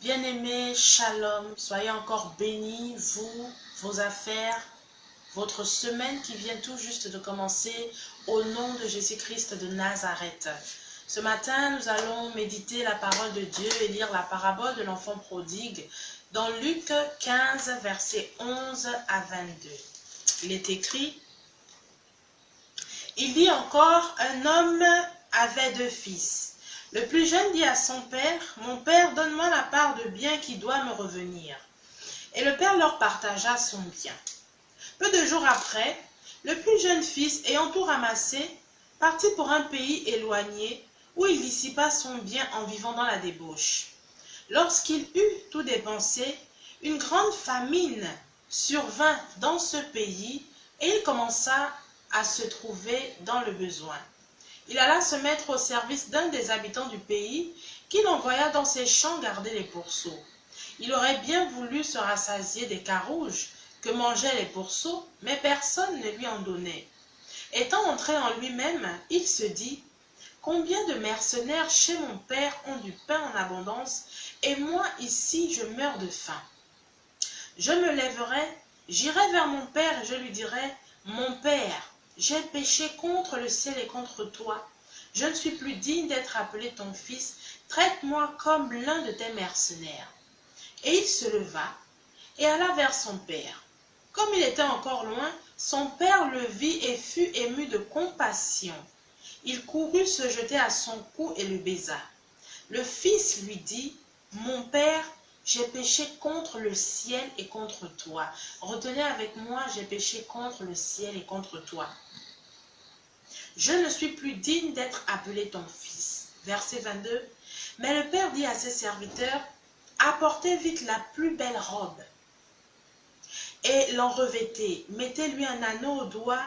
Bien-aimés, shalom, soyez encore bénis, vous, vos affaires, votre semaine qui vient tout juste de commencer, au nom de Jésus-Christ de Nazareth. Ce matin, nous allons méditer la parole de Dieu et lire la parabole de l'enfant prodigue dans Luc 15, versets 11 à 22. Il est écrit: il dit encore, un homme avait 2 fils. Le plus jeune dit à son père, « Mon père, donne-moi la part de bien qui doit me revenir. » Et le père leur partagea son bien. Peu de jours après, le plus jeune fils, ayant tout ramassé, partit pour un pays éloigné, où il dissipa son bien en vivant dans la débauche. Lorsqu'il eut tout dépensé, une grande famine survint dans ce pays, et il commença à se trouver dans le besoin. Il alla se mettre au service d'un des habitants du pays, qu'il envoya dans ses champs garder les pourceaux. Il aurait bien voulu se rassasier des carouges que mangeaient les pourceaux, mais personne ne lui en donnait. Étant entré en lui-même, il se dit, « Combien de mercenaires chez mon père ont du pain en abondance, et moi ici je meurs de faim. Je me lèverai, j'irai vers mon père et je lui dirai, « Mon père, j'ai péché contre le ciel et contre toi. Je ne suis plus digne d'être appelé ton fils. Traite-moi comme l'un de tes mercenaires. » Et il se leva et alla vers son père. Comme il était encore loin, son père le vit et fut ému de compassion. Il courut se jeter à son cou et le baisa. Le fils lui dit, « Mon père, j'ai péché contre le ciel et contre toi. » Retenez avec moi, j'ai péché contre le ciel et contre toi. Je ne suis plus digne d'être appelé ton fils. Verset 22. Mais le père dit à ses serviteurs, apportez vite la plus belle robe et l'en revêtez. Mettez-lui un anneau au doigt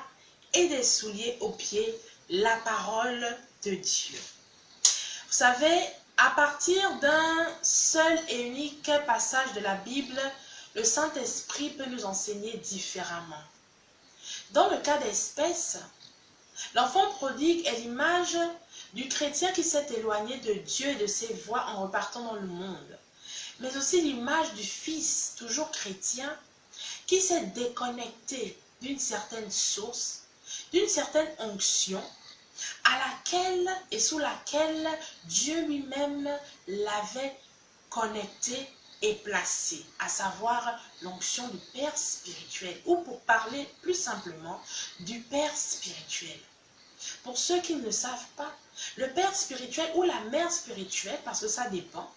et des souliers aux pieds. La parole de Dieu. Vous savez, à partir d'un seul et unique passage de la Bible, le Saint-Esprit peut nous enseigner différemment. Dans le cas d'espèce, l'enfant prodigue est l'image du chrétien qui s'est éloigné de Dieu et de ses voies en repartant dans le monde, mais aussi l'image du fils, toujours chrétien, qui s'est déconnecté d'une certaine source, d'une certaine onction, à laquelle et sous laquelle Dieu lui-même l'avait connecté et placé, à savoir l'onction du Père spirituel, ou pour parler plus simplement, du Père spirituel. Pour ceux qui ne le savent pas, le Père spirituel ou la Mère spirituelle, parce que ça dépend,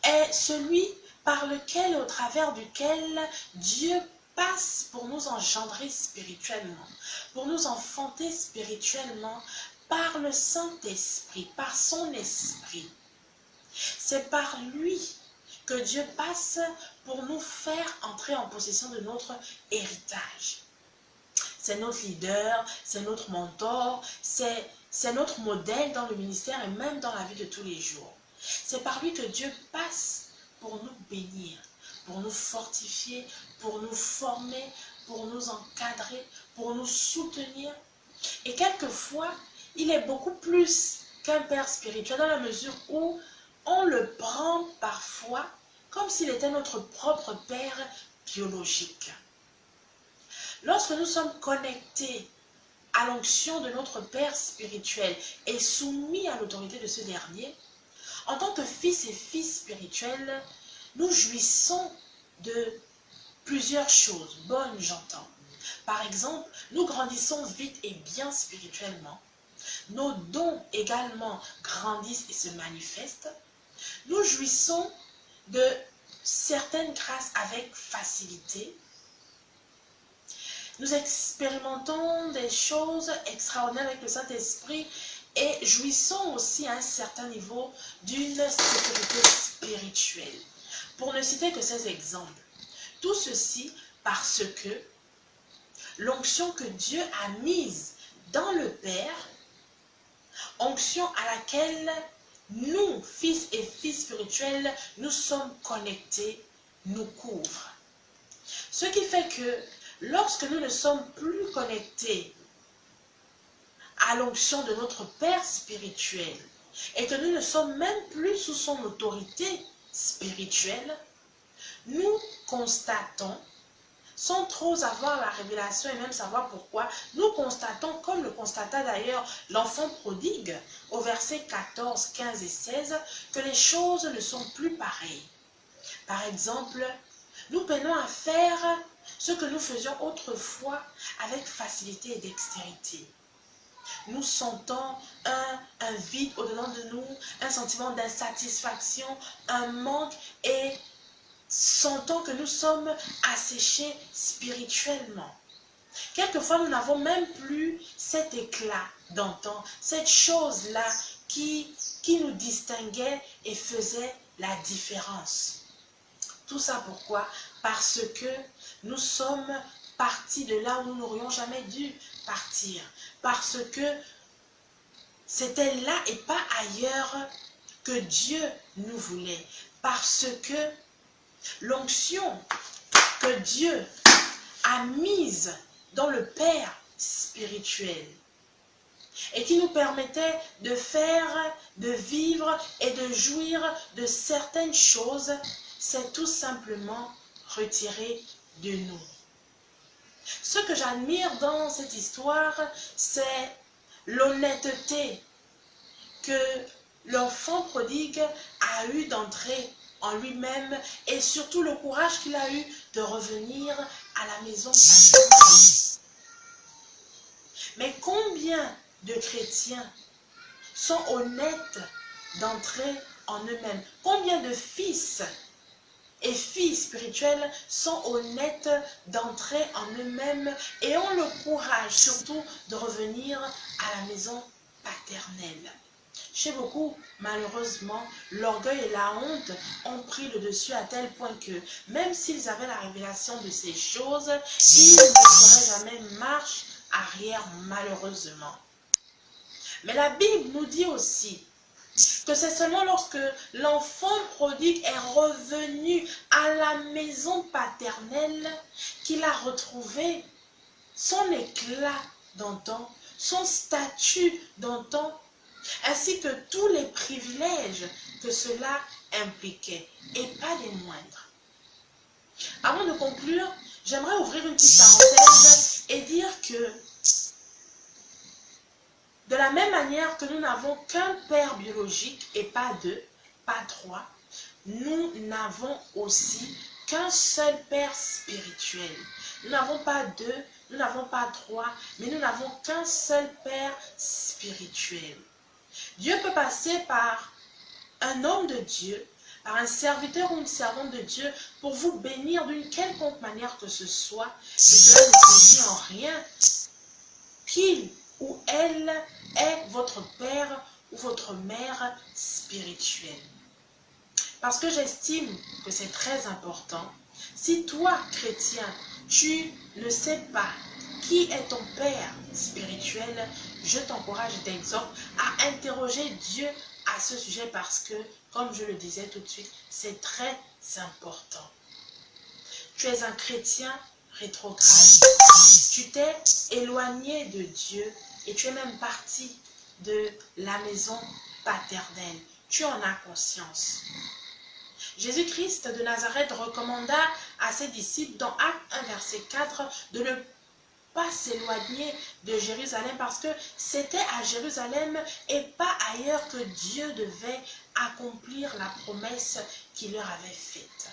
est celui par lequel et au travers duquel Dieu passe pour nous engendrer spirituellement, pour nous enfanter spirituellement par le Saint-Esprit, par son Esprit. C'est par lui que Dieu passe pour nous faire entrer en possession de notre héritage. C'est notre leader, c'est notre mentor, c'est notre modèle dans le ministère et même dans la vie de tous les jours. C'est par lui que Dieu passe pour nous bénir, pour nous fortifier, pour nous former, pour nous encadrer, pour nous soutenir. Et quelquefois, il est beaucoup plus qu'un père spirituel dans la mesure où on le prend parfois comme s'il était notre propre père biologique. Lorsque nous sommes connectés à l'onction de notre Père spirituel et soumis à l'autorité de ce dernier, en tant que fils et filles spirituels, nous jouissons de plusieurs choses, bonnes j'entends. Par exemple, nous grandissons vite et bien spirituellement. Nos dons également grandissent et se manifestent. Nous jouissons de certaines grâces avec facilité. Nous expérimentons des choses extraordinaires avec le Saint-Esprit et jouissons aussi à un certain niveau d'une sécurité spirituelle. Pour ne citer que ces exemples. Tout ceci parce que l'onction que Dieu a mise dans le Père, onction à laquelle nous, fils et filles spirituels, nous sommes connectés, nous couvre. Ce qui fait que lorsque nous ne sommes plus connectés à l'onction de notre Père spirituel et que nous ne sommes même plus sous son autorité spirituelle, nous constatons, sans trop avoir la révélation et même savoir pourquoi, nous constatons, comme le constata d'ailleurs l'enfant prodigue, au verset 14, 15 et 16, que les choses ne sont plus pareilles. Par exemple, nous peinons à faire ce que nous faisions autrefois avec facilité et dextérité. Nous sentons un vide au-dedans de nous, un sentiment d'insatisfaction, un manque et sentons que nous sommes asséchés spirituellement. Quelquefois, nous n'avons même plus cet éclat d'antan, cette chose-là qui nous distinguait et faisait la différence. Tout ça pourquoi? Parce que nous sommes partis de là où nous n'aurions jamais dû partir. Parce que c'était là et pas ailleurs que Dieu nous voulait. Parce que l'onction que Dieu a mise dans le Père spirituel et qui nous permettait de faire, de vivre et de jouir de certaines choses, c'est tout simplement retiré de nous. Ce que j'admire dans cette histoire, c'est l'honnêteté que l'enfant prodigue a eu d'entrer en lui-même et surtout le courage qu'il a eu de revenir à la maison paternelle. Mais combien de chrétiens sont honnêtes d'entrer en eux-mêmes? Combien de fils et filles spirituelles sont honnêtes d'entrer en eux-mêmes et ont le courage surtout de revenir à la maison paternelle? Chez beaucoup, malheureusement, l'orgueil et la honte ont pris le dessus à tel point que, même s'ils avaient la révélation de ces choses, ils ne feraient jamais marche arrière, malheureusement. Mais la Bible nous dit aussi que c'est seulement lorsque l'enfant prodigue est revenu à la maison paternelle qu'il a retrouvé son éclat d'antan, son statut d'antan, ainsi que tous les privilèges que cela impliquait, et pas des moindres. Avant de conclure, j'aimerais ouvrir une petite parenthèse et dire que de la même manière que nous n'avons qu'un père biologique et pas deux, pas trois, nous n'avons aussi qu'un seul père spirituel. Nous n'avons pas deux, nous n'avons pas trois, mais nous n'avons qu'un seul père spirituel. Dieu peut passer par un homme de Dieu, par un serviteur ou une servante de Dieu pour vous bénir d'une quelconque manière que ce soit, et cela ne signifie en rien qu'il ou elle est votre père ou votre mère spirituelle. Parce que j'estime que c'est très important. Si toi, chrétien, tu ne sais pas qui est ton père spirituel, je t'encourage et t'exhorte à interroger Dieu à ce sujet parce que, comme je le disais tout de suite, c'est très important. Tu es un chrétien rétrograde, tu t'es éloigné de Dieu et tu es même parti de la maison paternelle. Tu en as conscience. Jésus-Christ de Nazareth recommanda à ses disciples dans Actes 1, verset 4 de ne pas s'éloigner de Jérusalem parce que c'était à Jérusalem et pas ailleurs que Dieu devait accomplir la promesse qu'il leur avait faite.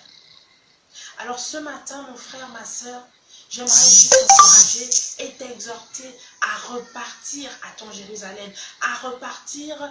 Alors ce matin, mon frère, ma soeur, j'aimerais juste t'encourager et t'exhorter à repartir à ton Jérusalem, à repartir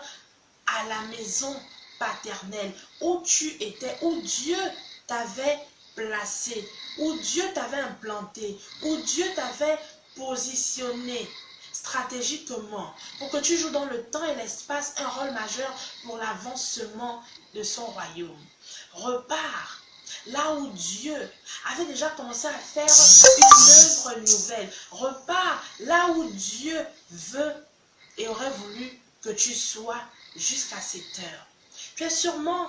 à la maison paternelle où tu étais, où Dieu t'avait placé, où Dieu t'avait implanté, où Dieu t'avait positionné stratégiquement pour que tu joues dans le temps et l'espace un rôle majeur pour l'avancement de son royaume. Repars là où Dieu avait déjà commencé à faire une œuvre nouvelle. Repars là où Dieu veut et aurait voulu que tu sois jusqu'à cette heure. Tu es sûrement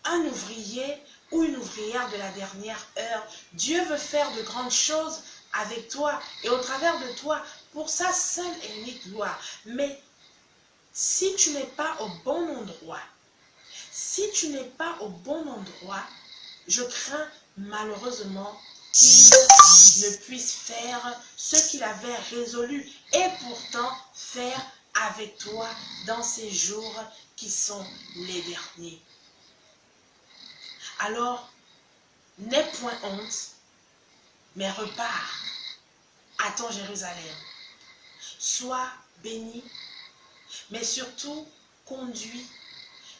un ouvrier ou une ouvrière de la dernière heure. Dieu veut faire de grandes choses avec toi et au travers de toi pour sa seule et unique gloire. Mais si tu n'es pas au bon endroit, si tu n'es pas au bon endroit, je crains malheureusement qu'il ne puisse faire ce qu'il avait résolu et pourtant faire avec toi dans ces jours qui sont les derniers. Alors, n'aie point honte, mais repars à ton Jérusalem. Sois béni, mais surtout conduit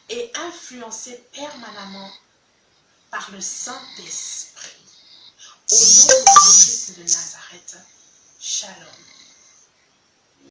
et influencé permanemment par le Saint-Esprit. Au nom de Jésus-Christ de Nazareth, Shalom.